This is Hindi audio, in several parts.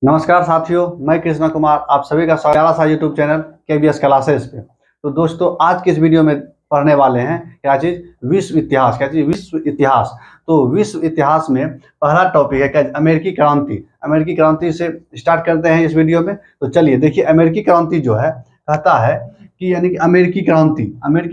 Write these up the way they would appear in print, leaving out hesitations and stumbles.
नमस्कार साथियों, मैं कृष्णा कुमार आप सभी का प्यारा सा यूट्यूब चैनल KBS क्लासेस पे। तो दोस्तों, आज के इस वीडियो में पढ़ने वाले हैं क्या चीज़, विश्व इतिहास। क्या चीज़, विश्व इतिहास। तो विश्व इतिहास में पहला टॉपिक है क्या, अमेरिकी क्रांति। अमेरिकी क्रांति से स्टार्ट करते हैं इस वीडियो में। तो चलिए देखिए, अमेरिकी क्रांति जो है कहता है कि यानी कि अमेरिकी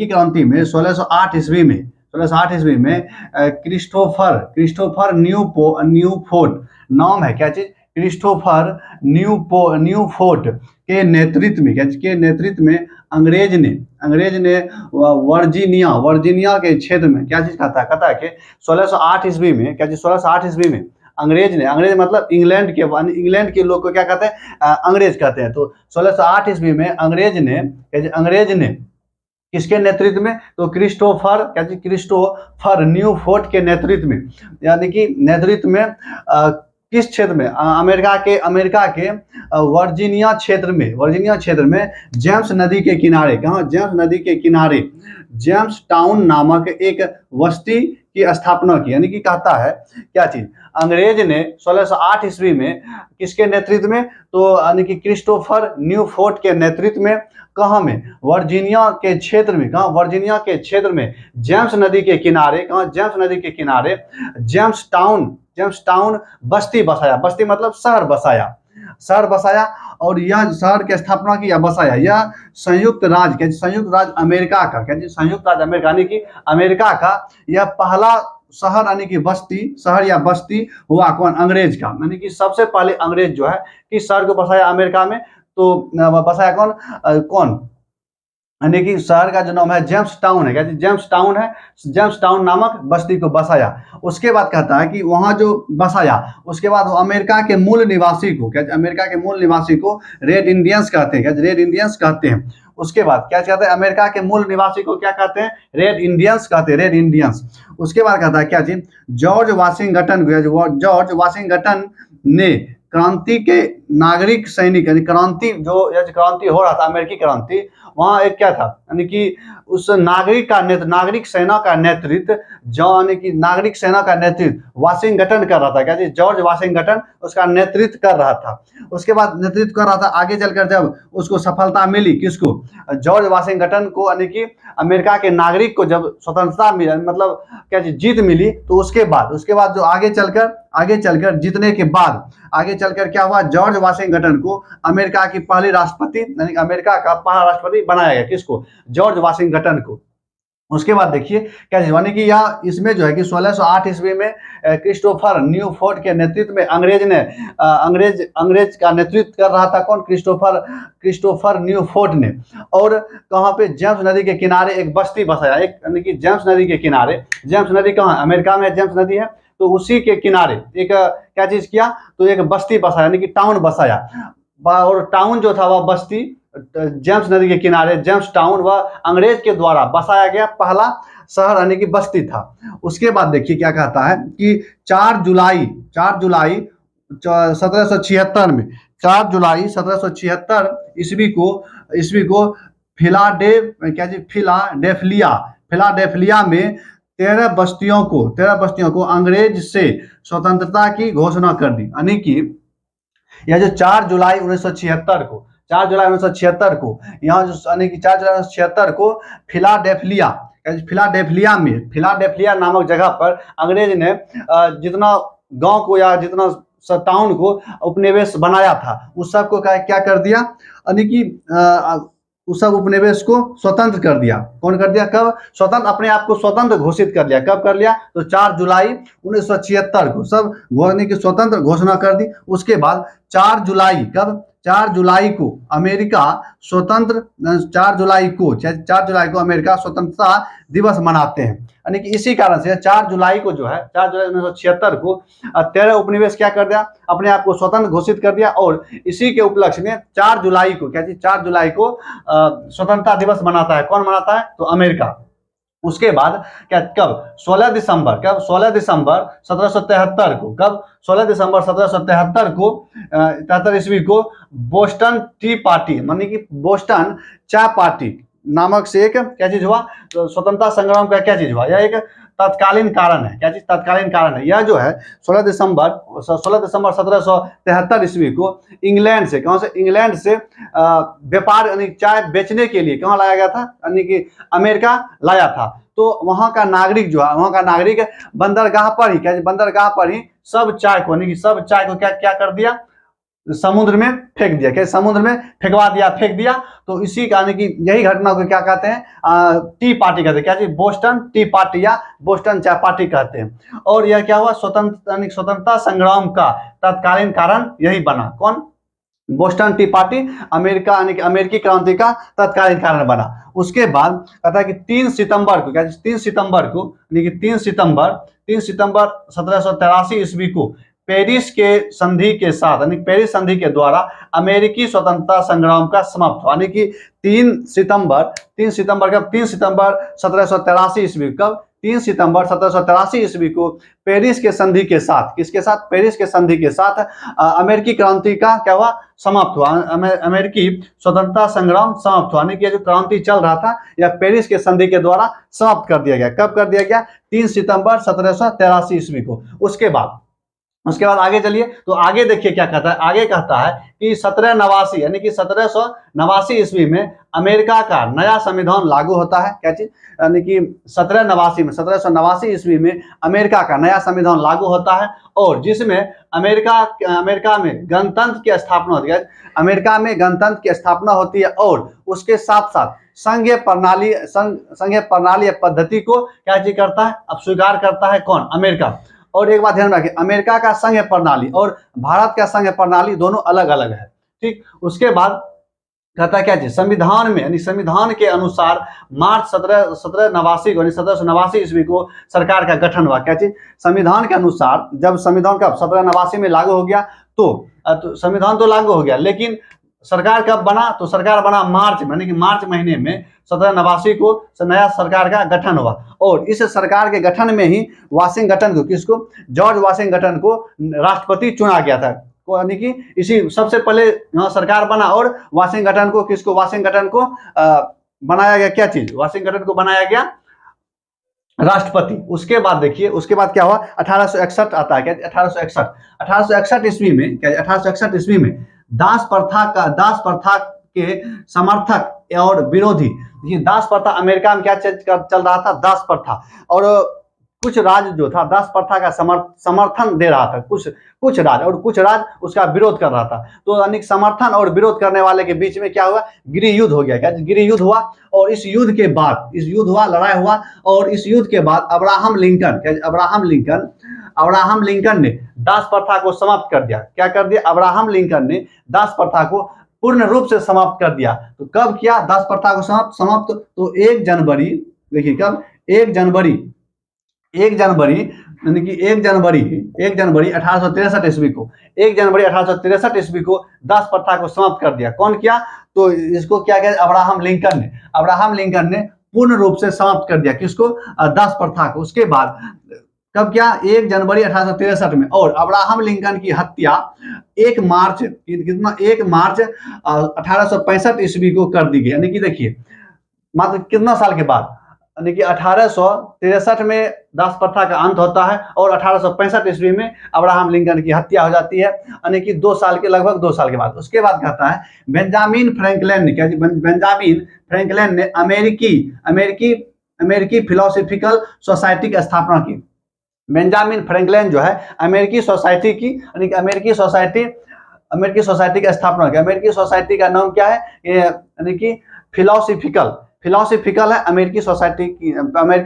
क्रांति में 1608 ईस्वी में 1608 ईस्वी में क्रिस्टोफर न्यूफोर्ट नाम है क्या चीज़, क्रिस्टोफर न्यूफोर्ट के नेतृत्व में अंग्रेज ने वर्जीनिया के क्षेत्र में क्या चीज कहता है कि 1608 ईस्वी में क्या चीज, 1608 ईस्वी में अंग्रेज मतलब इंग्लैंड के लोग को क्या कहते हैं, अंग्रेज कहते हैं। तो 1608 ईस्वी में अंग्रेज ने किसके नेतृत्व में, तो क्रिस्टोफर न्यूफोर्ट के नेतृत्व में, यानी कि नेतृत्व में किस क्षेत्र में, अमेरिका के वर्जीनिया क्षेत्र में जेम्स नदी के किनारे, कहाँ, जेम्स टाउन नामक एक बस्ती की स्थापना की। यानी कि कहता है क्या चीज, अंग्रेज ने 1608 ईस्वी में किसके नेतृत्व में, तो यानी कि क्रिस्टोफर न्यूफोर्ट के नेतृत्व में, कहाँ में, वर्जीनिया के क्षेत्र में जेम्स नदी के किनारे जेम्स टाउन बस्ती मतलब शहर बसाया। और यह शहर की स्थापना की या बसाया, यह संयुक्त राज्य अमेरिका का यानी कि अमेरिका का यह पहला शहर यानी कि बस्ती हुआ। कौन, अंग्रेज का। यानी कि सबसे पहले अंग्रेज जो है किस शहर को बसाया अमेरिका में, तो बसाया कौन यानी कि शहर का जो नाम है जेम्स टाउन नामक बस्ती को बसाया। उसके बाद कहता है कि वहां जो बसाया, उसके बाद वो अमेरिका के मूल निवासी को रेड इंडियंस कहते हैं। उसके बाद क्या कहते हैं, अमेरिका के मूल निवासी को क्या कहते हैं, रेड इंडियंस। उसके बाद कहता है क्या चीज, जॉर्ज वाशिंगटन ने क्रांति के नागरिक सैनिक, यानी क्रांति हो रहा था, अमेरिकी क्रांति, वहां एक क्या था, यानी कि उस नागरिक सेना का नेतृत्व वाशिंगटन कर रहा था। क्या चीज, जॉर्ज वाशिंगटन उसका नेतृत्व कर रहा था। आगे चलकर जब उसको सफलता मिली, किसको, जॉर्ज वाशिंगटन को, यानी कि अमेरिका के नागरिक को जब स्वतंत्रता मिली, मतलब क्या चीज, जीत मिली, तो उसके बाद जो आगे चलकर जीतने के बाद आगे चलकर क्या हुआ, जॉर्ज वाशिंगटन को अमेरिका की पहली राष्ट्रपति, यानी अमेरिका का पहला राष्ट्रपति बनाया गया। किसको, जॉर्ज वाशिंगटन को। उसके बाद देखिए क्या, यानी कि यह इसमें जो है कि 1608 ईस्वी में क्रिस्टोफर न्यूफोर्ट के नेतृत्व में अंग्रेज का नेतृत्व कर रहा था। कौन, क्रिस्टोफर न्यूफोर्ट ने। और कहाँ पे, जेम्स नदी के किनारे एक बस्ती बसाया, यानी कि जेम्स नदी कहाँ, अमेरिका में जेम्स नदी है, तो उसी के किनारे एक क्या चीज किया, तो एक बस्ती बसाया, यानी कि टाउन बसाया। और टाउन जो था वह बस्ती जेम्स नदी के किनारे, जेम्स टाउन, वह अंग्रेज के द्वारा बसाया गया पहला शहर यानी कि बस्ती था। उसके बाद देखिए क्या कहता है कि 4 जुलाई 1776 में 4 जुलाई 1776 ईस्वी को फिलाडेल्फिया में 13 बस्तियों को अंग्रेज से स्वतंत्रता की घोषणा कर दी। यानी कि यह जो 4 जुलाई 1976 को यहाँ जो, यानी कि 4 जुलाई 1976 को फिलाडेल्फिया नामक जगह पर अंग्रेज ने जितना गांव को या जितना टाउन को उपनिवेश बनाया था, उस सब को क्या कर दिया, यानी कि उस सब उपनिवेश को स्वतंत्र कर दिया। कौन कर दिया, कब, स्वतंत्र, अपने आप को स्वतंत्र घोषित कर लिया। कब कर लिया, तो 4 जुलाई 1976 को सब की स्वतंत्र घोषणा कर दी। उसके बाद 4 जुलाई को अमेरिका स्वतंत्रता दिवस मनाते हैं। यानी कि इसी कारण से 4 जुलाई को जो है, 4 जुलाई 1976 को 13 उपनिवेश क्या कर दिया, अपने आप को स्वतंत्र घोषित कर दिया। और इसी के उपलक्ष्य में 4 जुलाई को स्वतंत्रता दिवस मनाता है। कौन मनाता है, तो अमेरिका। उसके बाद क्या, कब, 16 दिसंबर 1773 को, कब, 16 दिसंबर 1773 को 73 ईस्वी को बोस्टन टी पार्टी, मानी कि बोस्टन चाय पार्टी नामक से एक क्या चीज हुआ, स्वतंत्रता संग्राम का क्या चीज हुआ, यह एक तत्कालीन कारण है। क्या चीज तत्कालीन कारण है? यह जो है 16 दिसंबर 1773 ईस्वी को इंग्लैंड से, कहां से? इंग्लैंड से व्यापार यानी चाय बेचने के लिए कहां लाया गया था? यानी कि अमेरिका लाया था। तो वहां का नागरिक जो है, वहां का नागरिक बंदरगाह पर ही, क्या बंदरगाह पर ही सब चाय को, यानी कि सब चाय को क्या क्या कर दिया? समुद्र में फेंक दिया। क्या समुद्र में फेंकवा दिया, फेंक दिया। तो इसी कारण की यही घटना को क्या कहते हैं? टी पार्टी कहते हैं। क्या चीज? बोस्टन टी पार्टी या बोस्टन चाय पार्टी कहते हैं। और यह क्या हुआ? स्वतंत्रता संग्राम का तत्कालीन कारण यही बना। कौन? बोस्टन टी पार्टी अमेरिका यानी कि अमेरिकी क्रांति का तत्कालीन कारण बना। उसके बाद कहता है कि 3 सितंबर को, क्या 3 सितंबर को, यानी कि 3 सितंबर 1783 ईस्वी को पेरिस के संधि के साथ, यानी पेरिस संधि के द्वारा अमेरिकी स्वतंत्रता संग्राम का समाप्त हुआ। यानी कि 3 सितंबर कब? 3 सितंबर 1783 ईस्वी। कब? 3 सितंबर 1783 ईस्वी को पेरिस के संधि के साथ, किसके साथ? पेरिस के संधि के साथ अमेरिकी क्रांति का क्या हुआ? समाप्त हुआ। अमेरिकी स्वतंत्रता संग्राम समाप्त हुआ। यानी कि जो क्रांति चल रहा था यह पेरिस के संधि के द्वारा समाप्त कर दिया गया। कब कर दिया गया? 3 सितंबर 1783 ईस्वी को। उसके बाद आगे चलिए, तो आगे देखिए क्या कहता है। आगे कहता है कि 1789 यानी कि 1789 ईस्वी में अमेरिका का नया संविधान लागू होता है। क्या चीज? यानी कि 1789 ईस्वी में अमेरिका का नया संविधान लागू होता है, और जिसमें अमेरिका में गणतंत्र की स्थापना होती है। अमेरिका में गणतंत्र की स्थापना होती है, और उसके साथ साथ संघीय प्रणाली या पद्धति को क्या चीज करता है? अब स्वीकार करता है। कौन? अमेरिका। और एक बात ध्यान रखिए, अमेरिका का संघ प्रणाली और भारत का संघ प्रणाली दोनों अलग अलग है। ठीक। उसके बाद कहता है क्या चीज? संविधान में, यानी संविधान के अनुसार मार्च 1789 ईस्वी को सरकार का गठन हुआ। क्या चीज? संविधान के अनुसार जब संविधान कब 1789 में लागू हो गया, तो संविधान तो लागू हो गया, लेकिन सरकार कब बना? तो सरकार बना मार्च में, यानी कि मार्च महीने में 1789 को नया सरकार का गठन हुआ। और इस सरकार के गठन में ही वाशिंगटन को, किसको? जॉर्ज वाशिंगटन को राष्ट्रपति चुना गया था। यानी कि इसी सबसे पहले यहाँ सरकार बना, और वाशिंगटन को, किसको? वाशिंगटन को बनाया गया। क्या चीज? वाशिंगटन को बनाया गया राष्ट्रपति। उसके बाद देखिए, उसके बाद क्या हुआ? 1861 आता है। क्या? 1861 ईस्वी में, क्या 1861 ईस्वी में दास प्रथा के समर्थक और विरोधी, देखिए दास प्रथा अमेरिका में क्या चल रहा था? दास प्रथा। और कुछ राज्य जो था दास प्रथा का समर्थन दे रहा था, कुछ राज्य, और कुछ राज्य उसका विरोध कर रहा था। तो यानी समर्थन और विरोध करने वाले के बीच में क्या हुआ? गृह युद्ध हो गया। क्या? गृह युद्ध हुआ। और इस युद्ध के बाद, लड़ाई हुआ, और इस युद्ध के बाद अब्राहम लिंकन ने दास प्रथा को समाप्त कर दिया। क्या कर दिया? अब्राहम लिंकन ने दास प्रथा को पूर्ण रूप से समाप्त कर दिया। तो कब किया दास प्रथा को समाप्त? तो 1 जनवरी, देखिए कब? 1 जनवरी यानी कि 1 जनवरी 1863 ईस्वी को, 1 जनवरी 1863 ईस्वी को दास प्रथा को समाप्त कर दिया। कौन किया? तो इसको क्या किया? अब्राहम लिंकन ने पूर्ण रूप से समाप्त कर दिया। किसको? दास प्रथा को। उसके बाद कब किया? 1 जनवरी 1863 में। और अब्राहम लिंकन की हत्या 1 मार्च 1865 ईस्वी को कर दी गई। यानी कि देखिए मात्र कितना साल के बाद, यानी कि 1863 में दास प्रथा का अंत होता है, और 1865 ईस्वी में अब्राहम लिंकन की हत्या हो जाती है, यानी कि लगभग 2 साल के बाद। उसके बाद कहता है बेंजामिन फ्रैंकलिन ने अमेरिकी फिलोसॉफिकल सोसाइटी की स्थापना की। बेंजामिन फ्रैंकलिन जो है अमेरिकी सोसाइटी की, यानी कि अमेरिकी सोसाइटी की स्थापना की। अमेरिकी सोसाइटी का नाम क्या है? यानी कि फिलोसॉफिकल है। अमेरिकी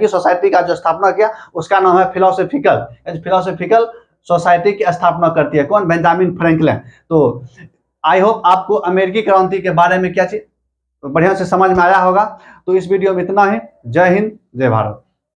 सोसाइटी का जो स्थापना किया उसका नाम है फिलोसॉफिकल सोसाइटी की स्थापना करती है। कौन? Benjamin Franklin. तो आई होप आपको अमेरिकी क्रांति के बारे में क्या चीज बढ़िया से समझ में आया होगा। तो इस वीडियो में इतना ही। जय हिंद, जय भारत।